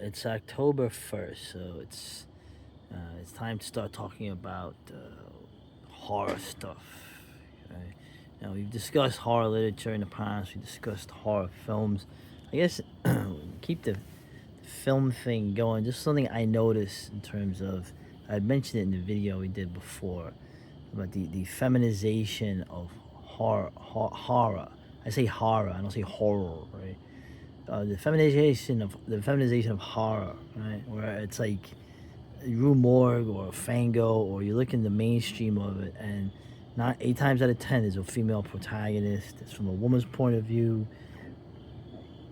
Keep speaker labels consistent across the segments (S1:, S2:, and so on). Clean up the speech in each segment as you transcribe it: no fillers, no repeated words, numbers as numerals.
S1: It's October 1st, so it's time to start talking about horror stuff. Okay? Now we've discussed horror literature in the past. We discussed horror films. I guess keep the film thing going. Just something I noticed in terms of I mentioned it in the video we did before about the feminization of horror. I say horror. I don't say horror, right? The feminization of horror, right? Where it's like Rue Morgue or Fango, or you look in the mainstream of it, and not 8 times out of 10 there's a female protagonist. It's from a woman's point of view.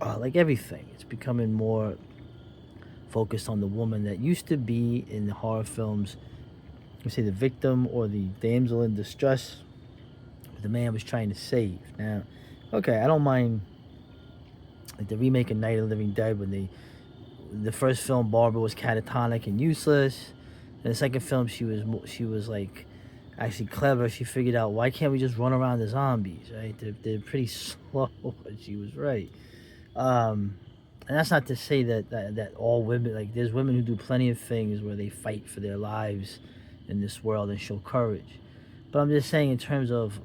S1: Like everything, it's becoming more focused on the woman that used to be in the horror films. You say the victim or the damsel in distress the man was trying to save. Now, okay, I don't mind like the remake of Night of the Living Dead when the first film Barbara was catatonic and useless. In the second film she was like actually clever. She figured out why can't we just run around the zombies, right? They're pretty slow, but she was right. And that's not to say that all women, like there's women who do plenty of things where they fight for their lives in this world and show courage. But I'm just saying in terms of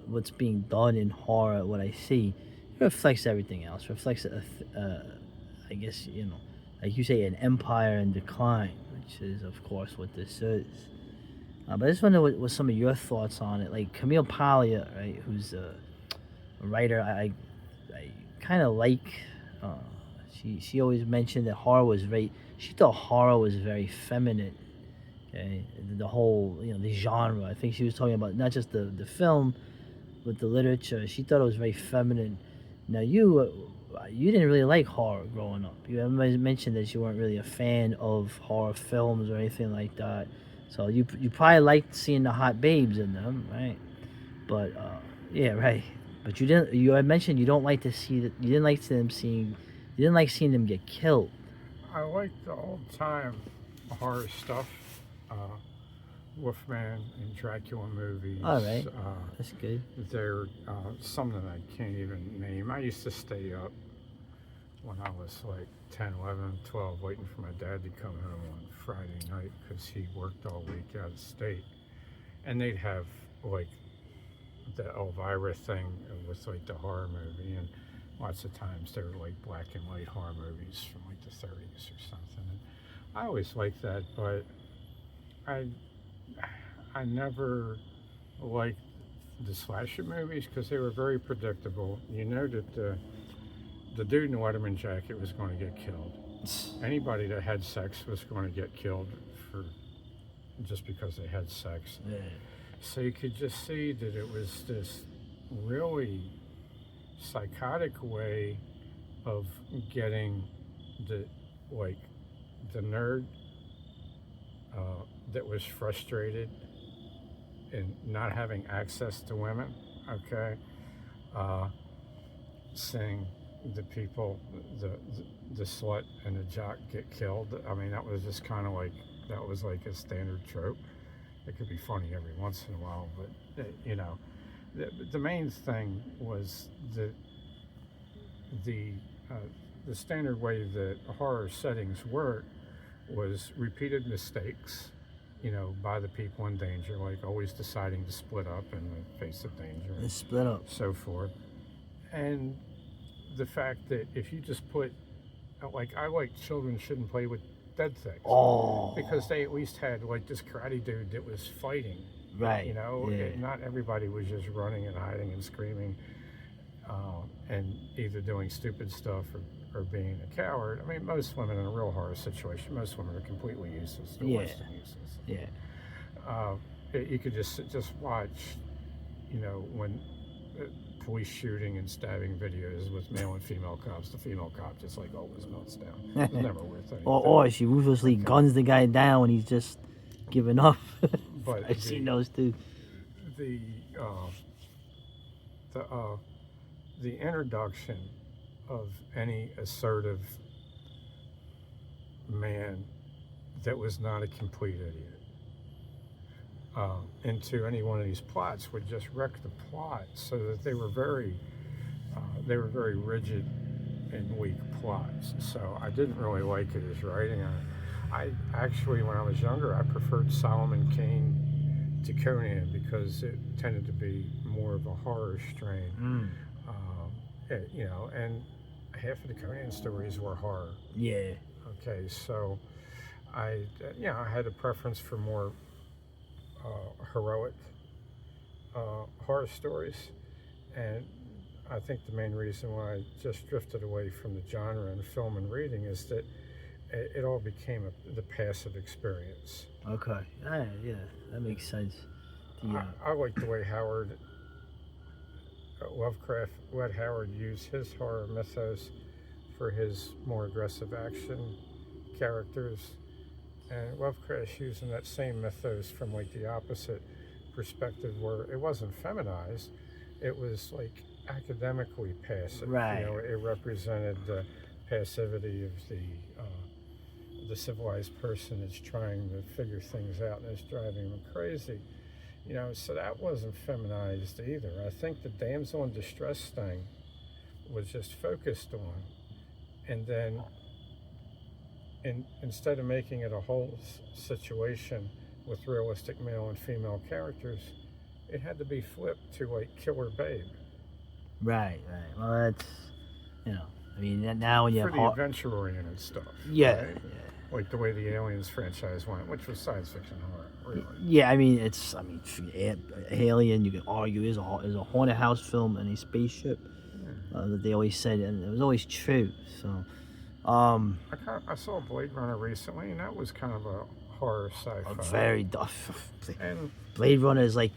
S1: what's being done in horror, what I see, it reflects everything else. It reflects, I guess, like you say, an empire in decline, which is, of course, what this is. But I just wonder what some of your thoughts on it. Like Camille Paglia, right, who's a writer I kind of like. Uh, she always mentioned that horror was very. She thought horror was very feminine. Okay, the whole the genre. I think she was talking about not just the film, but the literature. She thought it was very feminine. Now you didn't really like horror growing up. You everybody mentioned that you weren't really a fan of horror films or anything like that. So you probably liked seeing the hot babes in them, right? But yeah, right. But you didn't. You had mentioned you don't like to see that. You didn't like them seeing. You didn't like seeing them get killed.
S2: I like the old time horror stuff, uh, Wolfman and Dracula
S1: All
S2: movies.
S1: right, that's good.
S2: They're some that I can't even name. I used to stay up when I was like 10, 11, 12, waiting for my dad to come home on Friday night because he worked all week out of state. And they'd have like the Elvira thing with like the horror movie, and lots of times they were like black and white horror movies from like the 30s or something. And I always liked that, but I I never liked the slasher movies because they were very predictable. You know that the dude in the Letterman jacket was going to get killed. Anybody that had sex was going to get killed for just because they had sex.
S1: Yeah.
S2: So you could just see that it was this really psychotic way of getting the like the nerd that was frustrated and not having access to women, okay, seeing the people, the slut and the jock get killed. I mean, that was just kind of like, that was like a standard trope. It could be funny every once in a while, but the main thing was the the standard way that horror settings work was repeated mistakes, by the people in danger, like always deciding to split up in the face of danger,
S1: Let's split up.
S2: so forth. And the fact that if you just put, like, I like children shouldn't play with dead things.
S1: Oh.
S2: Because they at least had like this karate dude that was fighting.
S1: Right. Yeah.
S2: Not everybody was just running and hiding and screaming, and either doing stupid stuff or being a coward. I mean, most women in a real horror situation, most women are completely useless. They're less than useless.
S1: Yeah.
S2: You could just watch, when police shooting and stabbing videos with male and female cops. The female cop just like always melts down. It's never worth anything.
S1: Or she ruthlessly guns the guy down when he's just giving up.
S2: But
S1: I've seen those too.
S2: The the introduction of any assertive man that was not a complete idiot into any one of these plots would just wreck the plot, so that they were very rigid and weak plots. So I didn't really like it as writing. I actually, when I was younger, I preferred Solomon Kane to Conan because it tended to be more of a horror strain.
S1: Mm.
S2: And half of the Conan stories were horror.
S1: Yeah.
S2: Okay, so I had a preference for more heroic horror stories, and I think the main reason why I just drifted away from the genre in film and reading is that it all became the passive experience.
S1: Okay. Yeah, that makes sense. The
S2: I like the way Lovecraft let Howard use his horror mythos for his more aggressive action characters, and Lovecraft's using that same mythos from like the opposite perspective, where it wasn't feminized, it was like academically passive.
S1: Right.
S2: You know, it represented the passivity of the civilized person that's trying to figure things out and it's driving them crazy. So that wasn't feminized either. I think the damsel in distress thing was just focused on, and then instead of making it a whole situation with realistic male and female characters, it had to be flipped to like Killer Babe.
S1: Right. Well, that's I mean, now when you
S2: For
S1: have
S2: the adventure-oriented stuff.
S1: yeah,
S2: Right? Like the way the Aliens franchise went, which was science fiction horror, really.
S1: yeah. I mean, Alien. You can argue is a haunted house film and a spaceship that they always said, and it was always true. So,
S2: I saw Blade Runner recently, and that was kind of a horror sci-fi.
S1: very tough.
S2: And
S1: Blade Runner is like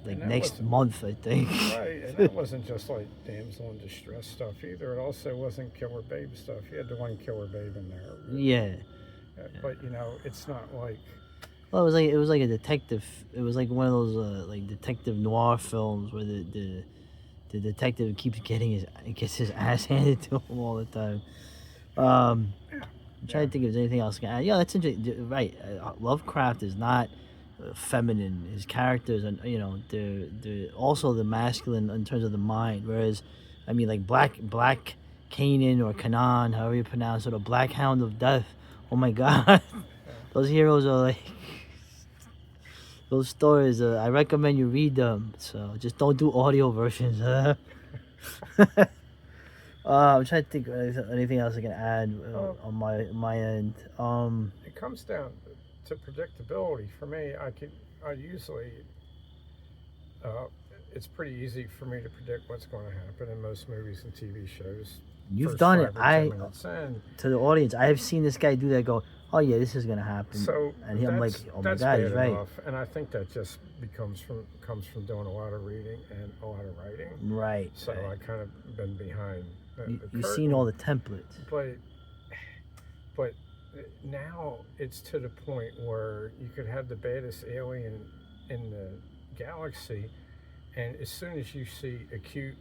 S1: next month, I think.
S2: Right, and that wasn't just like damsel in distress stuff either. It also wasn't Killer Babe stuff. You had the one Killer Babe in there.
S1: Yeah.
S2: But it's not like.
S1: Well, it was like a detective. It was like one of those like detective noir films where the detective keeps gets his ass handed to him all the time. I'm trying to think if there's anything else I can add. Yeah, that's interesting. Right, Lovecraft is not feminine. His characters are, they're also the masculine in terms of the mind. Whereas, I mean, like Black Canaan or Canaan, however you pronounce it, or Black Hound of Death. Oh my God, those heroes are like those stories. I recommend you read them. So just don't do audio versions. I'm trying to think of anything else I can add on my end.
S2: It comes down to predictability. For me, I usually, it's pretty easy for me to predict what's going to happen in most movies and TV shows.
S1: You've done it.
S2: To
S1: the audience, I have seen this guy do that. Go, oh yeah, this is gonna happen.
S2: So
S1: and I'm like, oh my God, he's right.
S2: Enough. And I think that just comes from doing a lot of reading and a lot of writing.
S1: Right.
S2: So I kind of been behind.
S1: You've seen all the templates.
S2: But now it's to the point where you could have the baddest alien in the galaxy, and as soon as you see a cute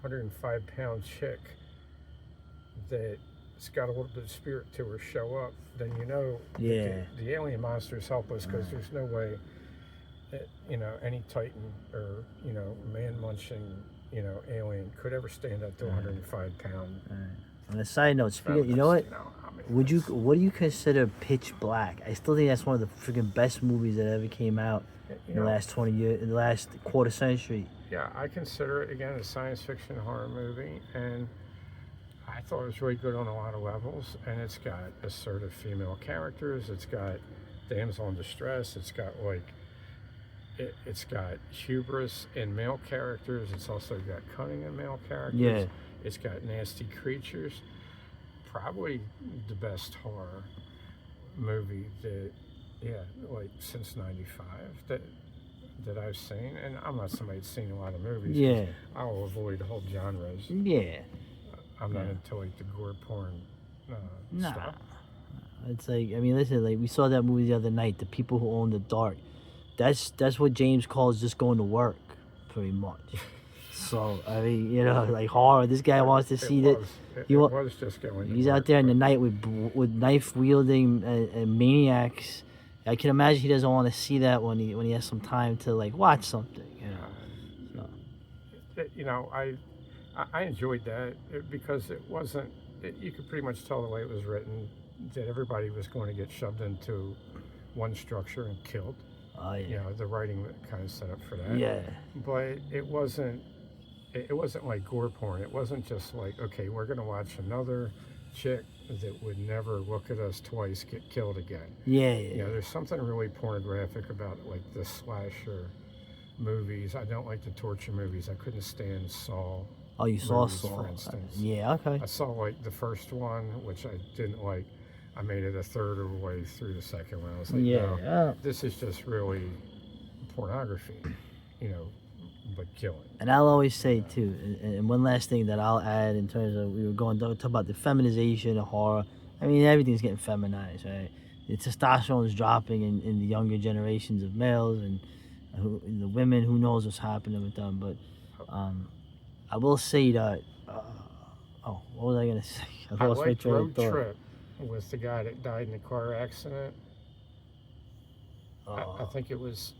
S2: 105-pound chick that's got a little bit of spirit to her show up, then the alien monster is helpless, because there's no way that any Titan or man-munching alien could ever stand up to 105-pound.
S1: On a side note, speaking, you know what? What do you consider Pitch Black? I still think that's one of the freaking best movies that ever came out in the last 20 years, in the last quarter century.
S2: Yeah, I consider it again a science fiction horror movie, and I thought it was really good on a lot of levels. And it's got assertive female characters. It's got damsel in distress. It's got it's got hubris in male characters. It's also got cunning in male characters.
S1: Yeah.
S2: It's got nasty creatures. Probably the best horror movie since '95 that I've seen. And I'm not somebody that's seen a lot of movies.
S1: Yeah.
S2: I'll avoid whole genres.
S1: Yeah.
S2: I'm not into like the gore porn stuff.
S1: It's like, I mean, listen, like we saw that movie the other night, The People Who Own the Dark. That's what James calls just going to work, pretty much. So I mean, like horror. This guy wants to see that.
S2: Was just going.
S1: He's out there in the night with knife wielding and maniacs. I can imagine he doesn't want to see that when he has some time to like watch something.
S2: I I enjoyed that because it wasn't. You could pretty much tell the way it was written that everybody was going to get shoved into one structure and killed.
S1: Oh
S2: You
S1: yeah.
S2: know, the writing kind of set up for that.
S1: Yeah.
S2: But it wasn't. It wasn't like gore porn. It wasn't just like, okay, we're gonna watch another chick that would never look at us twice get killed again.
S1: Yeah.
S2: You know, there's something really pornographic about like the slasher movies. I don't like the torture movies. I couldn't stand Saw.
S1: Oh, you saw
S2: Movies,
S1: Saw.
S2: for instance.
S1: Yeah. Okay.
S2: I saw like the first one, which I didn't like. I made it a third of the way through the second one. I was like,
S1: Yeah.
S2: no, this is just really pornography, you know, but killing.
S1: And I'll always say too, and one last thing that I'll add in terms of we were going to talk about the feminization of horror. I mean, everything's getting feminized, right? The testosterone is dropping in the younger generations of males, and the women. Who knows what's happening with them? But I will say that. Oh, what was I gonna say?
S2: I
S1: lost my
S2: liked
S1: train of
S2: Road
S1: thought.
S2: Trip with the guy that died in the car accident. I think it was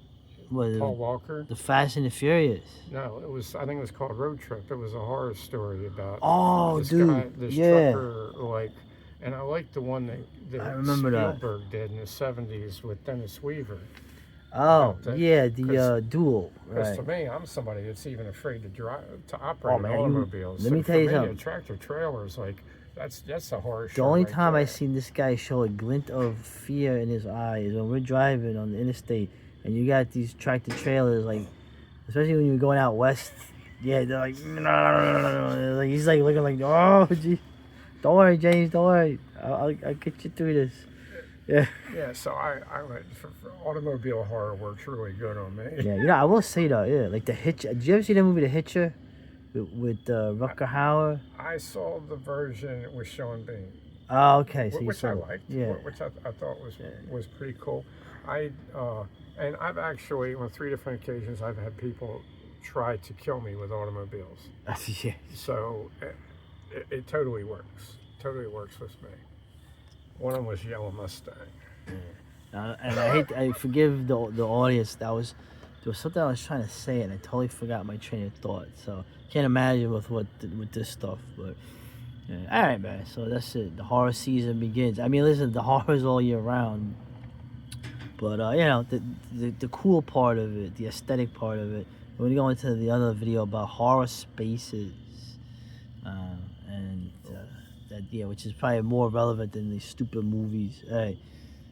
S1: What,
S2: Paul Walker.
S1: the Fast and the Furious.
S2: No, it was. I think it was called Road Trip. It was a horror story about
S1: Oh,
S2: this
S1: dude,
S2: guy, this
S1: yeah.
S2: trucker, like. And I liked the one that
S1: I remember that.
S2: Spielberg did in the '70s with Dennis Weaver.
S1: Oh,
S2: that,
S1: yeah, the duel.
S2: Because
S1: Right.
S2: to me, I'm somebody that's even afraid to drive to operate
S1: man,
S2: automobiles.
S1: let me
S2: So
S1: tell you
S2: for me,
S1: something.
S2: A tractor trailer is like that's a horror show.
S1: The only
S2: right
S1: time I
S2: there.
S1: seen this guy show a glint of fear in his eye is when we're driving on the interstate and you got these tractor trailers, like, especially when you're going out west. Yeah, they're like, like he's like looking like, oh, gee, don't worry, James, don't worry, I'll get you through this. Yeah.
S2: Yeah, so I went for automobile horror works really good on me.
S1: Yeah, you know, I will say though, yeah, like The Hitcher. Did you ever see that movie, The Hitcher, with Rutger Hauer?
S2: I saw the version with Sean Bean,
S1: Oh, okay, so you
S2: which
S1: saw
S2: I
S1: it.
S2: liked,
S1: Yeah.
S2: which I thought was pretty cool. And I've actually on 3 different occasions I've had people try to kill me with automobiles.
S1: Yeah.
S2: So it totally works. Totally works with me. One of them was Yellow Mustang.
S1: And I forgive the audience. There was something I was trying to say and I totally forgot my train of thought. So can't imagine with this stuff. But yeah. All right, man. So that's it. The horror season begins. I mean, listen, the horror's all year round. But you know, the cool part of it, the aesthetic part of it. We're gonna go into the other video about horror spaces, and that, yeah, which is probably more relevant than these stupid movies. Hey.